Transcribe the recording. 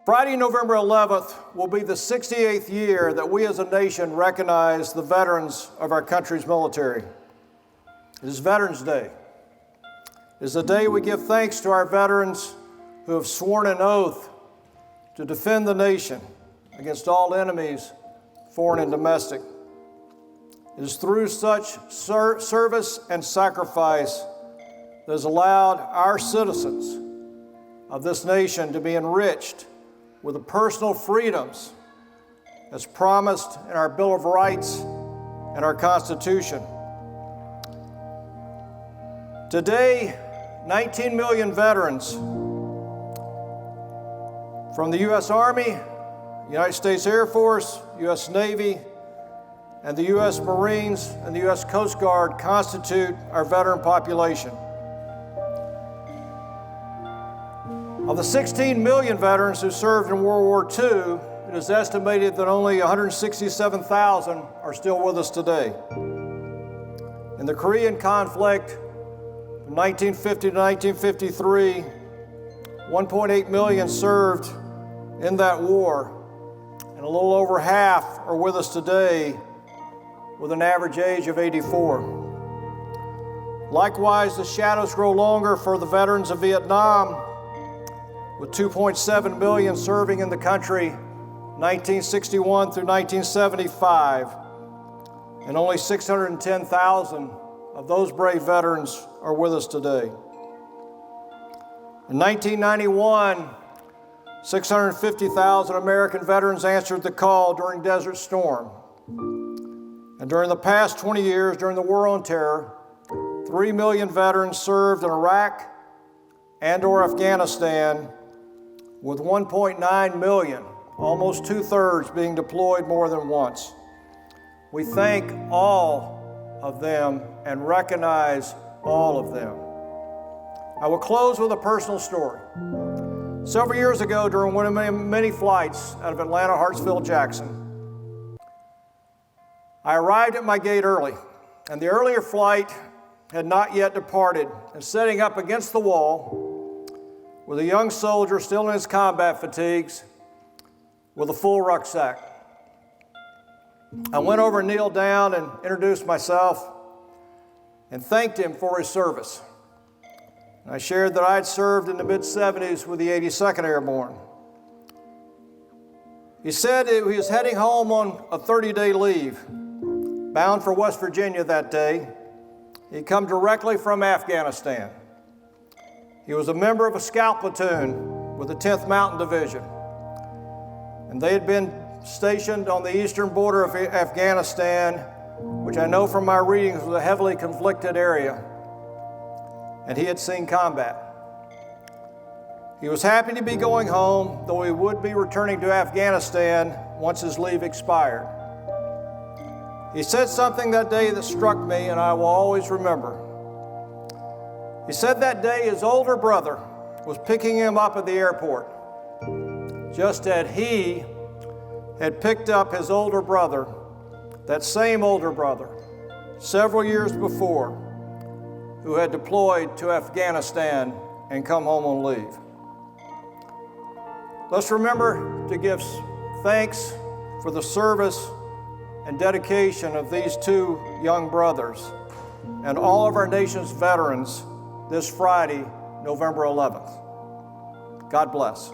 Friday, November 11th will be the 68th year that we as a nation recognize the veterans of our country's military. It is Veterans Day. It is a day we give thanks to our veterans who have sworn an oath to defend the nation against all enemies, foreign and domestic. It is through such service and sacrifice that has allowed our citizens of this nation to be enriched with the personal freedoms as promised in our Bill of Rights and our Constitution. Today, 19 million veterans from the U.S. Army, United States Air Force, U.S. Navy, and the U.S. Marines and the U.S. Coast Guard constitute our veteran population. Of the 16 million veterans who served in World War II, it is estimated that only 167,000 are still with us today. In the Korean conflict from 1950 to 1953, 1.8 million served in that war, and a little over half are with us today with an average age of 84. Likewise, the shadows grow longer for the veterans of Vietnam, with 2.7 million serving in the country 1961 through 1975, and only 610,000 of those brave veterans are with us today. In 1991, 650,000 American veterans answered the call during Desert Storm. And during the past 20 years, during the War on Terror, 3 million veterans served in Iraq and/or Afghanistan, with 1.9 million, almost two-thirds, being deployed more than once. We thank all of them and recognize all of them. I will close with a personal story. Several years ago, during one of my many flights out of Atlanta, Hartsfield, Jackson, I arrived at my gate early, and the earlier flight had not yet departed, and sitting up against the wall with a young soldier still in his combat fatigues with a full rucksack. I went over and kneeled down and introduced myself and thanked him for his service. And I shared that I had served in the mid-70s with the 82nd Airborne. He said he was heading home on a 30-day leave, bound for West Virginia that day. He'd come directly from Afghanistan. He was a member of a scout platoon with the 10th Mountain Division, and they had been stationed on the eastern border of Afghanistan, which I know from my readings was a heavily conflicted area, and he had seen combat. He was happy to be going home, though he would be returning to Afghanistan once his leave expired. He said something that day that struck me, and I will always remember. He said that day his older brother was picking him up at the airport, just as he had picked up his older brother, that same older brother, several years before, who had deployed to Afghanistan and come home on leave. Let's remember to give thanks for the service and dedication of these two young brothers and all of our nation's veterans this Friday, November 11th. God bless.